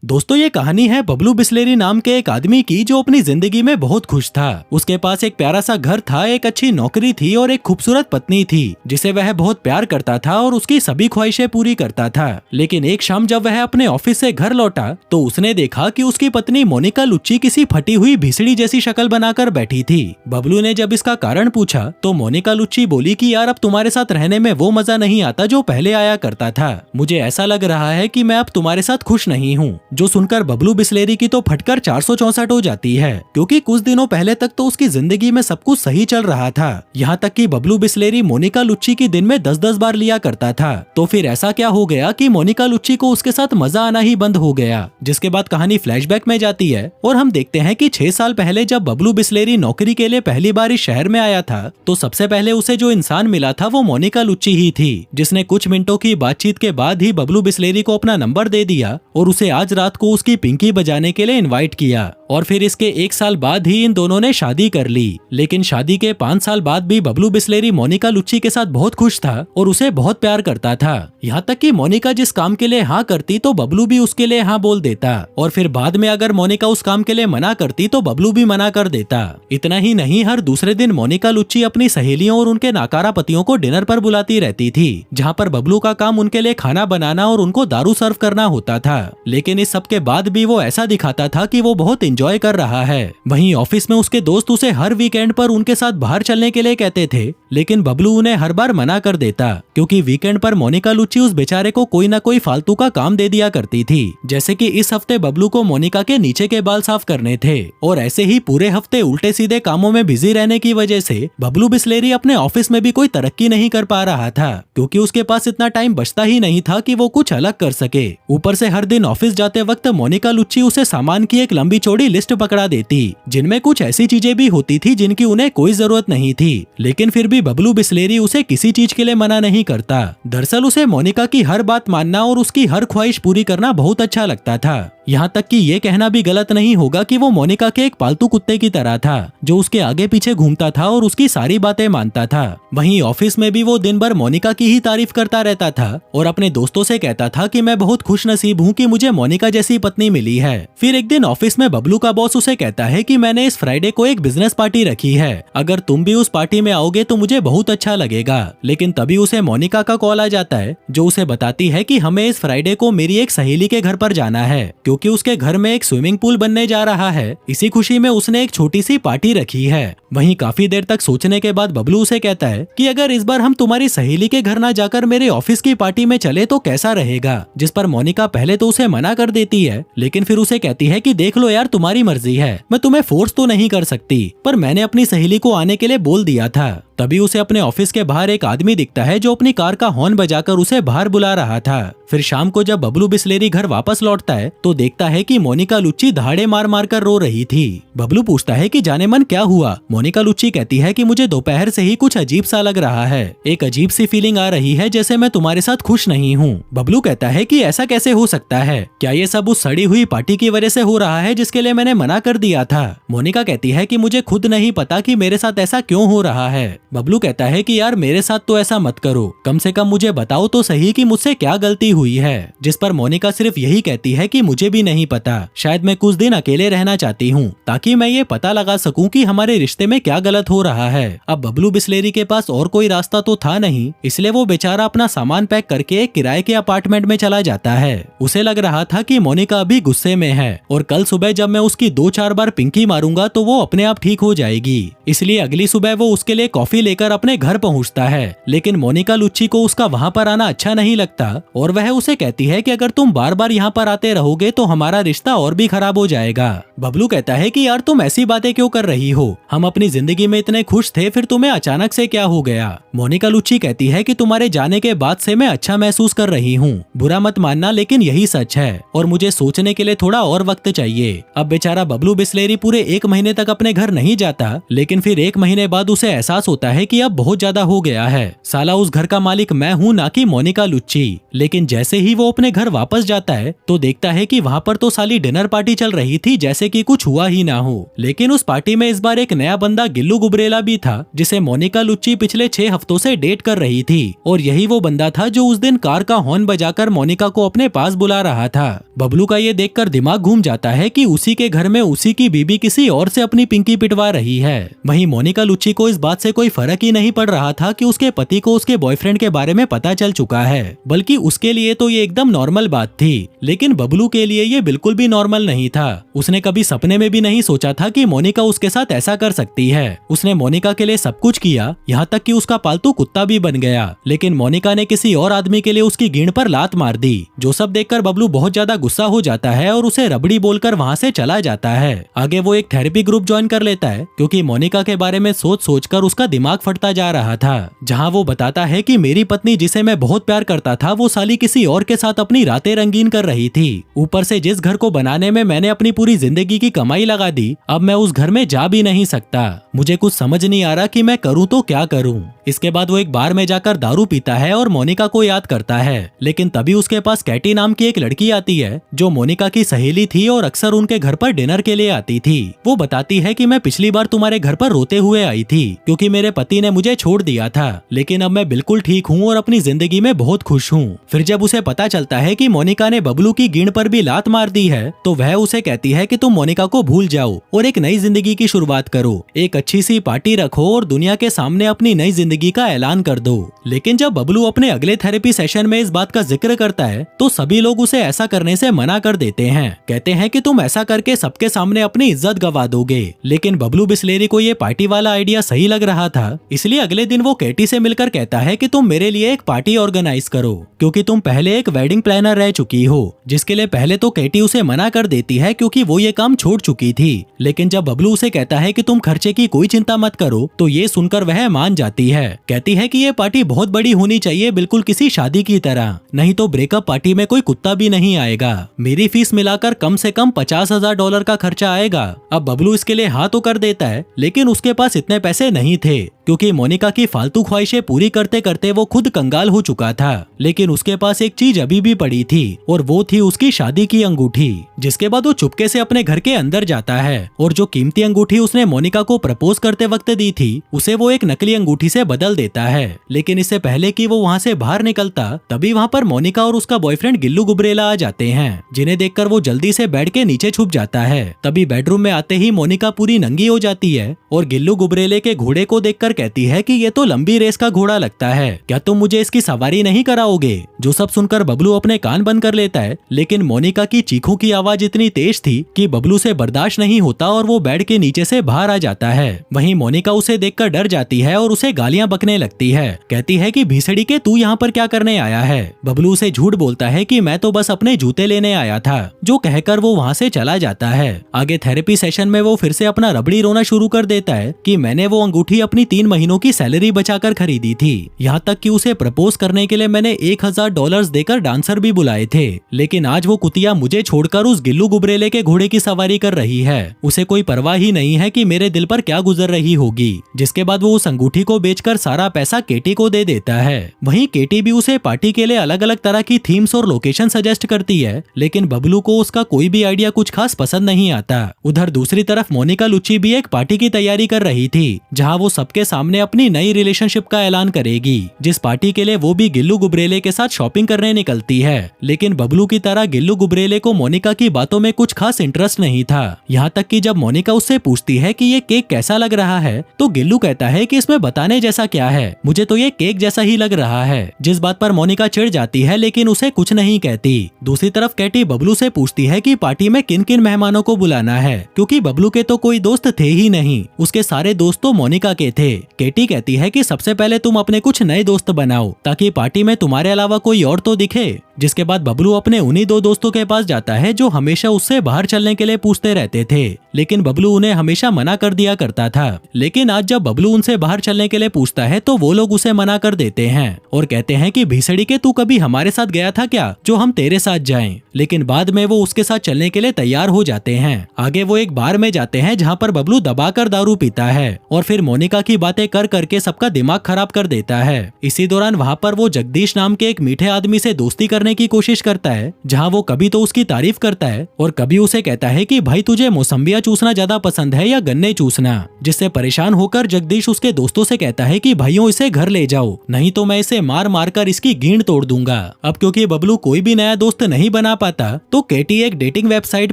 दोस्तों ये कहानी है बबलू बिस्लेरी नाम के एक आदमी की जो अपनी जिंदगी में बहुत खुश था। उसके पास एक प्यारा सा घर था, एक अच्छी नौकरी थी और एक खूबसूरत पत्नी थी जिसे वह बहुत प्यार करता था और उसकी सभी ख्वाहिशें पूरी करता था। लेकिन एक शाम जब वह अपने ऑफिस से घर लौटा तो उसने देखा कि उसकी पत्नी मोनिका लुच्ची किसी फटी हुई भिसड़ी जैसी शक्ल बनाकर बैठी थी। बबलू ने जब इसका कारण पूछा तो मोनिका लुच्ची बोली कि यार अब तुम्हारे साथ रहने में वो मजा नहीं आता जो पहले आया करता था। मुझे ऐसा लग रहा है कि मैं अब तुम्हारे साथ खुश नहीं हूँ। जो सुनकर बबलू बिस्लेरी की तो फटकर 464 हो जाती है, क्योंकि कुछ दिनों पहले तक तो उसकी जिंदगी में सब कुछ सही चल रहा था। यहाँ तक कि बबलू बिस्लेरी मोनिका लुच्ची की दिन में 10-10 बार लिया करता था। तो फिर ऐसा क्या हो गया कि मोनिका लुच्ची को उसके साथ मजा आना ही बंद हो गया। जिसके बाद कहानी फ्लैशबैक में जाती है और हम देखते हैं कि 6 साल पहले जब बबलू बिस्लेरी नौकरी के लिए पहली बार इस शहर में आया था तो सबसे पहले उसे जो इंसान मिला था वो मोनिका लुच्ची ही थी, जिसने कुछ मिनटों की बातचीत के बाद ही बबलू बिस्लेरी को अपना नंबर दे दिया और उसे आज रात को उसकी पिंकी बजाने के लिए इनवाइट किया। और फिर इसके 1 साल बाद ही इन दोनों ने शादी कर ली। लेकिन शादी के 5 साल बाद भी बबलू बिस्लेरी मोनिका लुच्ची के साथ बहुत खुश था और उसे बहुत प्यार करता था। यहाँ तक कि मोनिका जिस काम के लिए हाँ करती तो बबलू भी उसके लिए हाँ बोल देता, और फिर बाद में अगर मोनिका उस काम के लिए मना करती तो बबलू भी मना कर देता। इतना ही नहीं, हर दूसरे दिन मोनिका लुच्ची अपनी सहेलियों और उनके नाकारा पतियों को डिनर पर बुलाती रहती थी, जहाँ पर बबलू का काम उनके लिए खाना बनाना और उनको दारू सर्व करना होता था। लेकिन इस सब के बाद भी वो ऐसा दिखाता था कि वो बहुत एंजॉय कर रहा है। वहीं ऑफिस में उसके दोस्त उसे हर वीकेंड पर उनके साथ बाहर चलने के लिए कहते थे, लेकिन बबलू उन्हें हर बार मना कर देता, क्योंकि वीकेंड पर मोनिका लुच्ची उस बेचारे को कोई ना कोई फालतू का काम दे दिया करती थी। जैसे कि इस हफ्ते बबलू को मोनिका के नीचे के बाल साफ करने थे, और ऐसे ही पूरे हफ्ते उल्टे सीधे कामों में बिजी रहने की वजह से बबलू बिस्लेरी अपने ऑफिस में भी कोई तरक्की नहीं कर पा रहा था, क्योंकि उसके पास इतना टाइम बचता ही नहीं था कि वो कुछ अलग कर सके। ऊपर से हर दिन ऑफिस जाते वक्त मोनिका लुच्ची उसे सामान की एक लंबी चौड़ी लिस्ट पकड़ा देती, जिनमें कुछ ऐसी चीजें भी होती थी जिनकी उन्हें कोई जरूरत नहीं थी। लेकिन फिर भी बबलू बिस्लेरी उसे किसी चीज के लिए मना नहीं करता। दरअसल उसे मोनिका की हर बात मानना और उसकी हर ख्वाहिश पूरी करना बहुत अच्छा लगता था। यहाँ तक कि ये कहना भी गलत नहीं होगा कि वो मोनिका के एक पालतू कुत्ते की तरह था, जो उसके आगे पीछे घूमता था और उसकी सारी बातें मानता था। वहीं ऑफिस में भी वो दिन भर मोनिका की ही तारीफ करता रहता था और अपने दोस्तों से कहता था कि मैं बहुत खुश नसीब हूँ कि मुझे मोनिका जैसी पत्नी मिली है। फिर एक दिन ऑफिस में बबलू का बॉस उसे कहता है कि मैंने इस फ्राइडे को एक बिजनेस पार्टी रखी है, अगर तुम भी उस पार्टी में आओगे तो मुझे बहुत अच्छा लगेगा। लेकिन तभी उसे मोनिका का कॉल आ जाता है, जो उसे बताती है कि हमें इस फ्राइडे को मेरी एक सहेली के घर पर जाना है, क्योंकि उसके घर में एक स्विमिंग पूल बनने जा रहा है। इसी खुशी में उसने एक छोटी सी पार्टी रखी है। वहीं काफी देर तक सोचने के बाद बबलू उसे कहता है कि अगर इस बार हम तुम्हारी सहेली के घर ना जाकर मेरे ऑफिस की पार्टी में चले तो कैसा रहेगा। जिस पर मोनिका पहले तो उसे मना कर देती है, लेकिन फिर उसे कहती है कि देख लो यार, तुम्हारी मर्जी है, मैं तुम्हें फोर्स तो नहीं कर सकती, पर मैंने अपनी सहेली को आने के लिए बोल दिया था। तभी उसे अपने ऑफिस के बाहर एक आदमी दिखता है जो अपनी कार का हॉर्न बजाकर उसे बाहर बुला रहा था। फिर शाम को जब बबलू बिस्लेरी घर वापस लौटता है तो देखता है कि मोनिका लुच्ची दहाड़े मार मार कर रो रही थी। बबलू पूछता है कि जाने मन क्या हुआ। मोनिका लुच्ची कहती है कि मुझे दोपहर से ही कुछ अजीब सा लग रहा है, एक अजीब सी फीलिंग आ रही है जैसे मैं तुम्हारे साथ खुश नहीं हूँ। बबलू कहता है कि ऐसा कैसे हो सकता है, क्या ये सब उस सड़ी हुई पार्टी की वजह से हो रहा है जिसके लिए मैंने मना कर दिया था। मोनिका कहती है कि मुझे खुद नहीं पता कि मेरे साथ ऐसा क्यों हो रहा है। बबलू कहता है कि यार मेरे साथ तो ऐसा मत करो, कम से कम मुझे बताओ तो सही कि मुझसे क्या गलती हुई है। जिस पर मोनिका सिर्फ यही कहती है कि मुझे भी नहीं पता, शायद मैं कुछ दिन अकेले रहना चाहती हूँ ताकि मैं ये पता लगा सकूं कि हमारे रिश्ते में क्या गलत हो रहा है। अब बबलू बिस्लेरी के पास और कोई रास्ता तो था नहीं, इसलिए वो बेचारा अपना सामान पैक करके एक किराए के अपार्टमेंट में चला जाता है। उसे लग रहा था कि मोनिका अभी गुस्से में है और कल सुबह जब मैं उसकी 2-4 बार पिंकी मारूंगा तो वो अपने आप ठीक हो जाएगी। इसलिए अगली सुबह वो उसके लिए कॉफी लेकर अपने घर पहुंचता है। लेकिन मोनिका लुच्ची को उसका वहां पर आना अच्छा नहीं लगता और वह उसे कहती है कि अगर तुम बार बार यहाँ पर आते रहोगे तो हमारा रिश्ता और भी खराब हो जाएगा। बबलू कहता है कि यार तुम ऐसी बातें क्यों कर रही हो, हम अपनी जिंदगी में इतने खुश थे, फिर तुम्हें अचानक से क्या हो गया। मोनिका लुच्ची कहती है कि तुम्हारे जाने के बाद से मैं अच्छा महसूस कर रही हूँ, बुरा मत मानना लेकिन यही सच है और मुझे सोचने के लिए थोड़ा और वक्त चाहिए। अब बेचारा बबलू बिस्लेरी पूरे 1 महीने तक अपने घर नहीं जाता, लेकिन फिर 1 महीने बाद उसे एहसास होता जाता है कि अब बहुत ज्यादा हो गया है, साला उस घर का मालिक मैं हूँ ना कि मोनिका लुच्ची। लेकिन जैसे ही वो अपने घर वापस जाता है तो देखता है कि वहाँ पर तो साली डिनर पार्टी चल रही थी जैसे कि कुछ हुआ ही ना हो। लेकिन उस पार्टी में इस बार एक नया बंदा गिल्लू गुबरेला भी था जिसे मोनिका लुच्ची पिछले 6 हफ्तों से डेट कर रही थी, और यही वो बंदा था जो उस दिन कार का हॉर्न बजाकर मोनिका को अपने पास बुला रहा था। बबलू का ये देखकर दिमाग घूम जाता है कि उसी के घर में उसी की बीबी किसी और से अपनी पिंकी पिटवा रही है। वहीं मोनिका लुच्ची को इस बात से कोई फर्क ही नहीं पड़ रहा था कि उसके पति को उसके बॉयफ्रेंड के बारे में पता चल चुका है, बल्कि उसके लिए तो ये एकदम नॉर्मल बात थी। लेकिन बबलू के लिए ये बिल्कुल भी नॉर्मल नहीं था। उसने कभी सपने में भी नहीं सोचा था कि मोनिका उसके साथ ऐसा कर सकती है। उसने मोनिका के लिए सब कुछ किया, यहाँ तक कि उसका पालतू कुत्ता भी बन गया, लेकिन मोनिका ने किसी और आदमी के लिए उसकी गिण पर लात मार दी। जो सब देखकर बबलू बहुत ज्यादा गुस्सा हो जाता है और उसे रबड़ी बोलकर वहाँ से चला जाता है। आगे वो एक थेरेपी ग्रुप ज्वाइन कर लेता है क्योंकि मोनिका के बारे में सोच सोचकर उसका दिमाग फटता जा रहा था, जहाँ वो बताता है कि मेरी पत्नी जिसे मैं बहुत प्यार करता था वो साली किसी और के साथ अपनी रातें रंगीन कर रही थी। ऊपर से जिस घर को बनाने में मैंने अपनी पूरी जिंदगी की कमाई लगा दी, अब मैं उस घर में जा भी नहीं सकता। मुझे कुछ समझ नहीं आ रहा कि मैं करूँ तो क्या करूँ। इसके बाद वो एक बार में जाकर दारू पीता है और मोनिका को याद करता है, लेकिन तभी उसके पास कैटी नाम की एक लड़की आती है जो मोनिका की सहेली थी और अक्सर उनके घर पर डिनर के लिए आती थी। वो बताती है कि मैं पिछली बार तुम्हारे घर पर रोते हुए आई थी क्योंकि मेरे पति ने मुझे छोड़ दिया था, लेकिन अब मैं बिल्कुल ठीक हूँ और अपनी जिंदगी में बहुत खुश हूँ। फिर जब उसे पता चलता है कि मोनिका ने बबलू की गिण पर भी लात मार दी है तो वह उसे कहती है कि तुम मोनिका को भूल जाओ और एक नई जिंदगी की शुरुआत करो, एक अच्छी सी पार्टी रखो और दुनिया के सामने अपनी नई जिंदगी का ऐलान कर दो। लेकिन जब बबलू अपने अगले थेरेपी सेशन में इस बात का जिक्र करता है तो सभी लोग उसे ऐसा करने से मना कर देते हैं, कहते हैं कि तुम ऐसा करके सबके सामने अपनी इज्जत गवा दोगे। लेकिन बबलू बिस्लेरी को ये पार्टी वाला आइडिया सही लग रहा था, इसलिए अगले दिन वो केटी से मिलकर कहता है कि तुम मेरे लिए एक पार्टी ऑर्गेनाइज करो क्योंकि तुम पहले एक वेडिंग प्लानर रह चुकी हो, जिसके लिए पहले तो केटी उसे मना कर देती है क्योंकि वो ये काम छोड़ चुकी थी। लेकिन जब बबलू उसे कहता है कि तुम खर्चे की कोई चिंता मत करो तो ये सुनकर वह मान जाती है। कहती है कि ये पार्टी बहुत बड़ी होनी चाहिए, बिल्कुल किसी शादी की तरह, नहीं तो ब्रेकअप पार्टी में कोई कुत्ता भी नहीं आएगा। मेरी फीस मिलाकर कम से कम $50,000 का खर्चा आएगा। अब बबलू इसके लिए हाँ तो कर देता है, लेकिन उसके पास इतने पैसे नहीं थे क्योंकि मोनिका की फालतू ख्वाहिशें पूरी करते करते वो खुद कंगाल हो चुका था। लेकिन उसके पास एक चीज अभी भी पड़ी थी और वो थी उसकी शादी की अंगूठी, जिसके बाद वो चुपके से अपने घर के अंदर जाता है और जो कीमती अंगूठी उसने मोनिका को प्रपोज करते वक्त दी थी उसे वो एक नकली अंगूठी से बदल देता है। लेकिन इससे पहले कि वो वहाँ से बाहर निकलता तभी वहाँ पर मोनिका और उसका बॉयफ्रेंड गिल्लू गुबरेला आ जाते हैं, जिन्हें देखकर वो जल्दी से बेड के नीचे छुप जाता है। तभी बेडरूम में आते ही मोनिका पूरी नंगी हो जाती है और गिल्लू गुबरेले के घोड़े को देखकर कहती है कि ये तो लंबी रेस का घोड़ा लगता है, क्या तुम मुझे इसकी सवारी नहीं कराओगे। जो सब सुनकर बबलू अपने कान बंद कर लेता है, लेकिन मोनिका की चीखों की आवाज इतनी तेज थी कि बबलू से बर्दाश्त नहीं होता और वो बेड के नीचे से बाहर आ जाता है। वहीं मोनिका उसे देखकर डर जाती है और उसे गालियां बकने लगती है, कहती है कि भीसड़ी के तू यहाँ पर क्या करने आया है। बबलू उसे झूठ बोलता है कि मैं तो बस अपने जूते लेने आया था, जो कहकर वो वहाँ से चला जाता है। आगे थेरेपी सेशन में वो फिर से अपना रबड़ी रोना शुरू कर देता है कि मैंने वो अंगूठी अपनी 3 महीनों की सैलरी बचाकर खरीदी थी, यहाँ तक कि उसे प्रपोज करने के लिए मैंने $1,000 देकर डांसर भी बुलाए थे, लेकिन आज वो कुतिया मुझे छोड़कर उस गिल्लू गुबरेले के घोड़े की सवारी कर रही है। उसे कोई परवाह ही नहीं है कि मेरे दिल पर क्या गुजर रही होगी। जिसके बाद वो उस अंगूठी को बेचकर सारा पैसा केटी को दे देता है। वहीं केटी भी उसे पार्टी के लिए अलग अलग तरह की थीम्स और लोकेशन सजेस्ट करती है, लेकिन बबलू को उसका कोई भी आइडिया कुछ खास पसंद नहीं आता। उधर दूसरी तरफ मोनिका लुच्ची भी एक पार्टी की तैयारी कर रही थी, जहाँ वो सबके सामने अपनी नई रिलेशनशिप का ऐलान करेगी, जिस पार्टी के लिए वो भी गिल्लू गुबरेले के साथ शॉपिंग करने निकलती है। लेकिन बबलू की तरह गिल्लू गुबरेले को मोनिका की बातों में कुछ खास इंटरेस्ट नहीं था। यहाँ तक कि जब मोनिका उससे पूछती है कि ये केक कैसा लग रहा है तो गिल्लू कहता है कि इसमें बताने जैसा क्या है, मुझे तो ये केक जैसा ही लग रहा है। जिस बात पर मोनिका चिढ़ जाती है लेकिन उसे कुछ नहीं कहती। दूसरी तरफ कैटी बबलू से पूछती है कि पार्टी में किन किन मेहमानों को बुलाना है, क्योंकि बबलू के तो कोई दोस्त थे ही नहीं, उसके सारे दोस्त तो मोनिका के थे। केटी कहती है कि सबसे पहले तुम अपने कुछ नए दोस्त बनाओ ताकि पार्टी में तुम्हारे अलावा कोई और तो दिखे। जिसके बाद बबलू अपने उन्हीं 2 दोस्तों के पास जाता है जो हमेशा उससे बाहर चलने के लिए पूछते रहते थे, लेकिन बबलू उन्हें हमेशा मना कर दिया करता था। लेकिन आज जब बबलू उनसे बाहर चलने के लिए पूछता है तो वो लोग उसे मना कर देते हैं और कहते हैं कि भीसड़ी के तू कभी हमारे साथ गया था क्या जो हम तेरे साथ जाएं। लेकिन बाद में वो उसके साथ चलने के लिए तैयार हो जाते हैं। आगे वो एक बार में जाते हैं जहाँ पर बबलू दबाकर दारू पीता है और फिर मोनिका की ही बातें कर करके सबका दिमाग खराब कर देता है। इसी दौरान वहाँ पर वो जगदीश नाम के एक मीठे आदमी से दोस्ती करने की कोशिश करता है, जहाँ वो कभी तो उसकी तारीफ करता है और कभी उसे कहता है कि भाई तुझे मौसम्बियाँ चूसना ज्यादा पसंद है या गन्ने चूसना। जिससे परेशान होकर जगदीश उसके दोस्तों से कहता है कि भाइयों इसे घर ले जाओ, नहीं तो मैं इसे मार मार कर इसकी गींड तोड़ दूंगा। अब क्योंकि बबलू कोई भी नया दोस्त नहीं बना पाता तो केटी एक डेटिंग वेबसाइट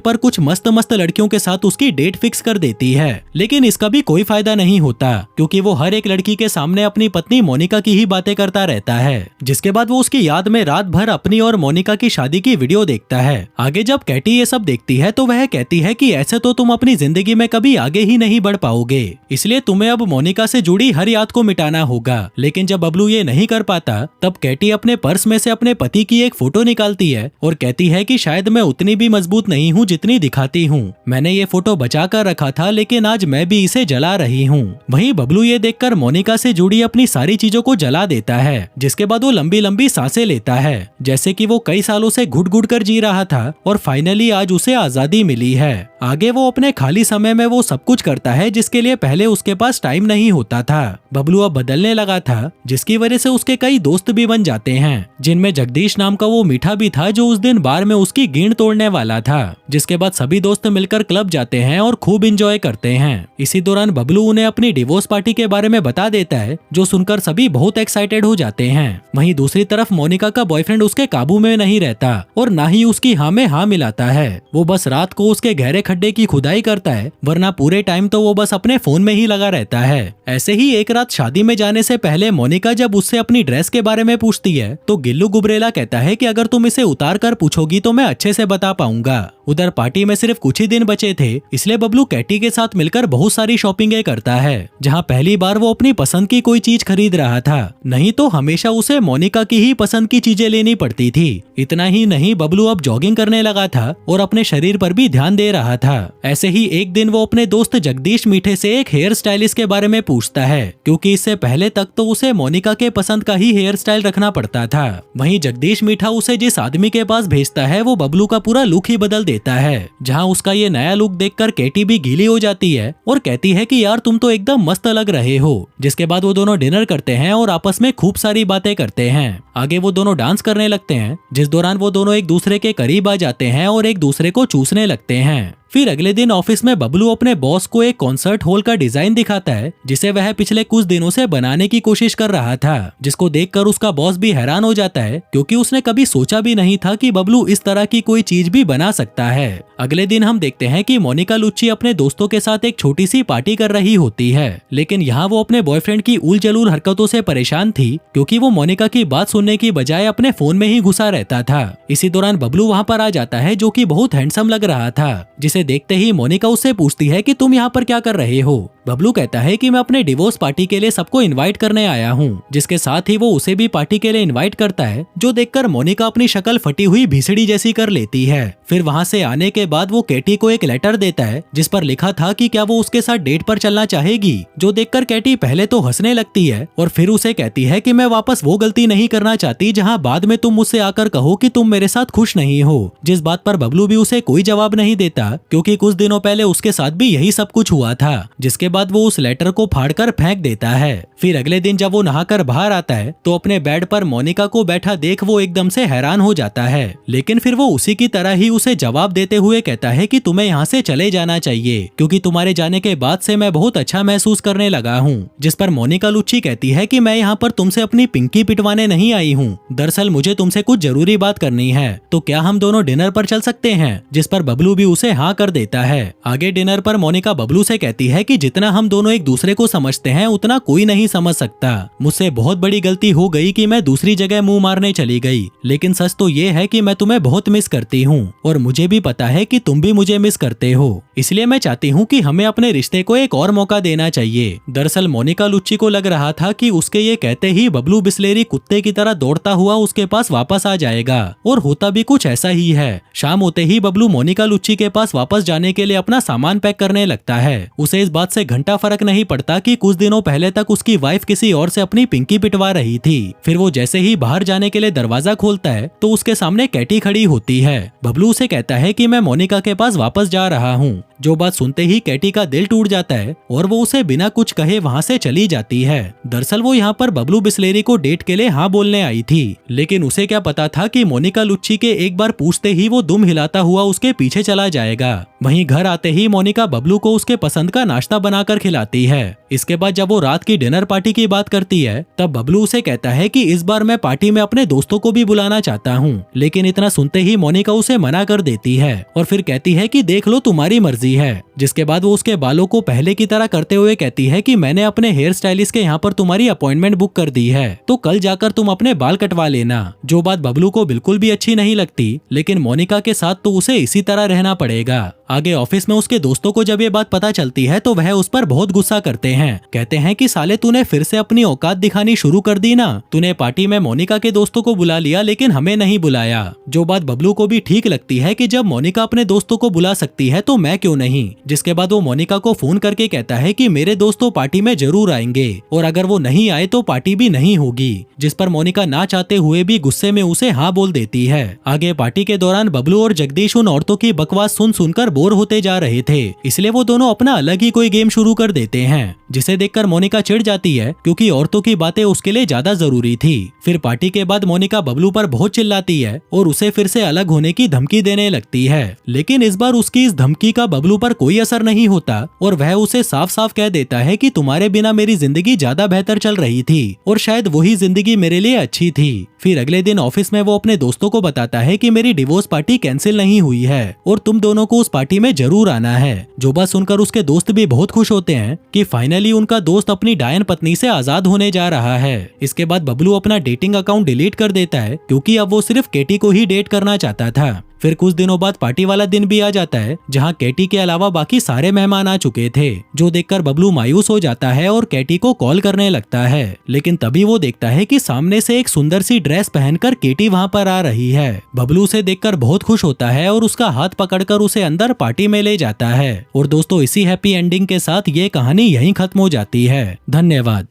पर कुछ मस्त मस्त लड़कियों के साथ उसकी डेट फिक्स कर देती है, लेकिन इसका भी कोई फायदा नहीं होता क्योंकि वो हर एक लड़की के सामने अपनी पत्नी मोनिका की ही बातें करता रहता है। जिसके बाद वो उसकी याद में रात भर अपनी और मोनिका की शादी की वीडियो देखता है। आगे जब केटी ये सब देखती है तो वह कहती है कि ऐसे तो तुम अपनी जिंदगी में कभी आगे ही नहीं बढ़ पाओगे, इसलिए तुम्हें अब मोनिका से जुड़ी हर याद को मिटाना होगा। लेकिन जब बबलू ये नहीं कर पाता तब केटी अपने पर्स में से अपने पति की एक फोटो निकालती है और कहती है कि शायद मैं उतनी भी मजबूत नहीं हूँ जितनी दिखाती हूँ। मैंने ये फोटो बचा कर रखा था लेकिन आज मैं भी इसे जला रही हूँ। वहीं बबलू ये देखकर मोनिका से जुड़ी अपनी सारी चीजों को जला देता है, जिसके बाद वो लंबी लंबी सांसें लेता है जैसे कि वो कई सालों से घुट घुट कर जी रहा था और फाइनली आज उसे आजादी मिली है। आगे वो अपने खाली समय में वो सब कुछ करता है जिसके लिए पहले उसके पास टाइम नहीं होता था। बबलू अब बदलने लगा था जिसकी वजह से उसके कई दोस्त भी बन जाते हैं, जिनमें जगदीश नाम का वो मीठा भी था जो उस दिन बार में उसकी गींड तोड़ने वाला था। जिसके बाद सभी दोस्त मिलकर क्लब जाते हैं और खूब एंजॉय करते हैं। इसी दौरान बबलू उन्हें अपनी डिवोर्स पार्टी के बारे में बता देता है, जो सुनकर सभी बहुत एक्साइटेड हो जाते हैं। वहीं दूसरी तरफ मोनिका का बॉयफ्रेंड उसके काबू में नहीं रहता और ना ही उसकी हाँ में हाँ मिलाता है। वो बस रात को उसके गहरे खड्डे की खुदाई करता है, वरना पूरे टाइम तो वो बस अपने फोन में ही लगा रहता है। ऐसे ही एक रात शादी में जाने से पहले मोनिका जब उससे अपनी ड्रेस के बारे में पूछती है तो गिल्लू गुबरेला कहता है कि अगर तुम इसे उतार कर पूछोगी तो मैं अच्छे से बता पाऊंगा। उधर पार्टी में सिर्फ कुछ ही दिन बचे थे, इसलिए बबलू कैटी के साथ मिलकर बहुत सारी शॉपिंगें करता है, जहां पहली बार वो अपनी पसंद की कोई चीज खरीद रहा था। नहीं तो हमेशा उसे मोनिका की ही पसंद की चीजें लेनी पड़ती थी। इतना ही नहीं, बबलू अब जॉगिंग करने लगा था और अपने शरीर पर भी ध्यान दे रहा था। ऐसे ही एक दिन वो अपने दोस्त जगदीश मीठे से एक हेयर स्टाइलिस्ट के बारे में पूछता है, क्योंकि इससे पहले तक तो उसे मोनिका के पसंद का ही हेयर स्टाइल रखना पड़ता था। वहीं जगदीश मीठा उसे जिस आदमी के पास भेजता है वो बबलू का पूरा लुक ही बदल देता है, जहां उसका ये नया लुक देखकर केटी भी गीली हो जाती है और कहती है कि यार तुम तो एकदम मस्त लग रहे हो। जिसके बाद वो दोनों डिनर करते हैं और आपस में खूब सारी बातें करते हैं। आगे वो दोनों डांस करने लगते हैं, जिस दौरान वो दोनों एक दूसरे के करीब आ जाते हैं और एक दूसरे को चूसने लगते हैं। फिर अगले दिन ऑफिस में बबलू अपने बॉस को एक कॉन्सर्ट हॉल का डिजाइन दिखाता है, जिसे वह पिछले कुछ दिनों से बनाने की कोशिश कर रहा था, जिसको देखकर उसका बॉस भी हैरान हो जाता है, क्योंकि उसने कभी सोचा भी नहीं था कि बबलू इस तरह की कोई चीज भी बना सकता है। अगले दिन हम देखते हैं कि मोनिका लुच्ची अपने दोस्तों के साथ एक छोटी सी पार्टी कर रही होती है, लेकिन यहाँ वो अपने बॉयफ्रेंड की उल जलूल हरकतों से परेशान थी, क्योंकि वो मोनिका की बात सुनने की बजाय अपने फोन में ही घुसा रहता था। इसी दौरान बबलू वहाँ पर आ जाता है, जो कि बहुत हैंडसम लग रहा था, जिसे देखते ही मोनिका उससे पूछती है कि तुम यहाँ पर क्या कर रहे हो। बबलू कहता है कि मैं अपने डिवोर्स पार्टी के लिए सबको इनवाइट करने आया हूँ, जिसके साथ ही वो उसे भी पार्टी के लिए इनवाइट करता है, जो देखकर मोनिका अपनी शक्ल फटी हुई भीसड़ी जैसी कर लेती है। फिर वहाँ से आने के बाद वो केटी को एक लेटर देता है, जिस पर लिखा था कि क्या वो उसके साथ डेट पर चलना चाहेगी, जो देखकर केटी पहले तो हंसने लगती है और फिर उसे कहती है कि मैं वापस वो गलती नहीं करना चाहती जहाँ बाद में तुम मुझसे आकर कहो कि तुम मेरे साथ खुश नहीं हो। जिस बात पर बबलू भी उसे कोई जवाब नहीं देता, क्योंकि कुछ दिनों पहले उसके साथ भी यही सब कुछ हुआ था। जिसके बाद वो उस लेटर को फाड़कर फेंक देता है। फिर अगले दिन जब वो नहाकर बाहर आता है तो अपने बेड पर मोनिका को बैठा देख वो एकदम से हैरान हो जाता है, लेकिन फिर वो उसी की तरह ही उसे जवाब देते हुए कहता है कि तुम्हें यहाँ से चले जाना चाहिए, क्योंकि तुम्हारे जाने के बाद से मैं बहुत अच्छा महसूस करने लगा हूँ। जिस पर मोनिका लुच्ची कहती है कि मैं यहाँ पर तुमसे अपनी पिंकी पिटवाने नहीं आई हूँ, दरअसल मुझे तुमसे कुछ जरूरी बात करनी है, तो क्या हम दोनों डिनर पर चल सकते हैं। जिस पर बबलू भी उसे हाँ कर देता है। आगे डिनर पर मोनिका बबलू से कहती है कि जितना हम दोनों एक दूसरे को समझते हैं उतना कोई नहीं समझ सकता। मुझसे बहुत बड़ी गलती हो गई कि मैं दूसरी जगह मुंह मारने चली गई, लेकिन सच तो ये है कि मैं तुम्हें बहुत मिस करती हूँ और मुझे भी पता है कि तुम भी मुझे मिस करते हो, इसलिए मैं चाहती हूँ कि हमें अपने रिश्ते को एक और मौका देना चाहिए। दरअसल मोनिका लुच्ची को लग रहा था कि उसके ये कहते ही बबलू बिस्लेरी कुत्ते की तरह दौड़ता हुआ उसके पास वापस आ जाएगा, और होता भी कुछ ऐसा ही है। शाम होते ही बबलू मोनिका लुच्ची के पास वापस जाने के लिए अपना सामान पैक करने लगता है। उसे इस बात से घंटा फर्क नहीं पड़ता कि कुछ दिनों पहले तक उसकी वाइफ किसी और से अपनी पिंकी पिटवा रही थी। फिर वो जैसे ही बाहर जाने के लिए दरवाजा खोलता है तो उसके सामने कैटी खड़ी होती है। बबलू उसे कहता है कि मैं मोनिका के पास वापस जा रहा हूँ, जो बात सुनते ही कैटी का दिल टूट जाता है और वो उसे बिना कुछ कहे वहाँ से चली जाती है। दरअसल वो यहाँ पर बबलू बिस्लेरी को डेट के लिए हाँ बोलने आई थी, लेकिन उसे क्या पता था कि मोनिका लुच्ची के एक बार पूछते ही वो दुम हिलाता हुआ उसके पीछे चला जाएगा। वहीं घर आते ही मोनिका बबलू को उसके पसंद का नाश्ता बनाकर खिलाती है। इसके बाद जब वो रात की डिनर पार्टी की बात करती है तब बबलू उसे कहता है कि इस बार मैं पार्टी में अपने दोस्तों को भी बुलाना चाहता हूँ, लेकिन इतना सुनते ही मोनिका उसे मना कर देती है और फिर कहती है कि देख लो तुम्हारी मर्जी है। जिसके बाद वो उसके बालों को पहले की तरह करते हुए कहती है कि मैंने अपने हेयर स्टाइलिस्ट के यहाँ पर तुम्हारी अपॉइंटमेंट बुक कर दी है, तो कल जाकर तुम अपने बाल कटवा लेना। जो बात बबलू को बिल्कुल भी अच्छी नहीं लगती, लेकिन मोनिका के साथ तो उसे इसी तरह रहना पड़ेगा। आगे ऑफिस में उसके दोस्तों को जब ये बात पता चलती है तो वह उस पर बहुत गुस्सा करते हैं। कहते हैं कि साले तूने फिर से अपनी औकात दिखानी शुरू कर दी ना, तूने पार्टी में मोनिका के दोस्तों को बुला लिया लेकिन हमें नहीं बुलाया। जो बात बबलू को भी ठीक लगती है कि जब मोनिका अपने दोस्तों को बुला सकती है तो मैं क्यों नहीं। जिसके बाद वो मोनिका को फोन करके कहता है कि मेरे दोस्तों पार्टी में जरूर आएंगे और अगर वो नहीं आए तो पार्टी भी नहीं होगी, जिस पर मोनिका ना चाहते हुए भी गुस्से में उसे हाँ बोल देती है। आगे पार्टी के दौरान बबलू और जगदीश उन औरतों की बकवास सुन सुनकर बोर होते जा रहे थे, इसलिए वो दोनों अपना अलग ही कोई गेम शुरू कर देते हैं, जिसे देखकर मोनिका चिढ़ जाती है क्योंकि औरतों की बातें उसके लिए ज्यादा जरूरी थी। फिर पार्टी के बाद मोनिका बबलू पर बहुत चिल्लाती है और उसे फिर से अलग होने की धमकी देने लगती है, लेकिन इस बार उसकी इस धमकी का बबलू पर कोई असर नहीं होता और वह उसे साफ साफ कह देता है कि तुम्हारे बिना मेरी जिंदगी ज्यादा बेहतर चल रही थी और शायद वही जिंदगी मेरे लिए अच्छी थी। फिर अगले दिन ऑफिस में वो अपने दोस्तों को बताता है कि मेरी डिवोर्स पार्टी कैंसिल नहीं हुई है और तुम दोनों को उस पार्टी में जरूर आना है। जो बात सुनकर उसके दोस्त भी बहुत खुश होते हैं कि फाइनली उनका दोस्त अपनी डायन पत्नी से आजाद होने जा रहा है। इसके बाद बबलू अपना डेटिंग अकाउंट डिलीट कर देता है क्योंकि अब वो सिर्फ केटी को ही डेट करना चाहता था। फिर कुछ दिनों बाद पार्टी वाला दिन भी आ जाता है जहां केटी के अलावा बाकी सारे मेहमान आ चुके थे, जो देखकर बबलू मायूस हो जाता है और केटी को कॉल करने लगता है, लेकिन तभी वो देखता है कि सामने से एक सुंदर सी ड्रेस पहनकर केटी वहां पर आ रही है। बबलू उसे देखकर बहुत खुश होता है और उसका हाथ पकड़कर उसे अंदर पार्टी में ले जाता है। और दोस्तों, इसी हैप्पी एंडिंग के साथ ये कहानी यहीं खत्म हो जाती है। धन्यवाद।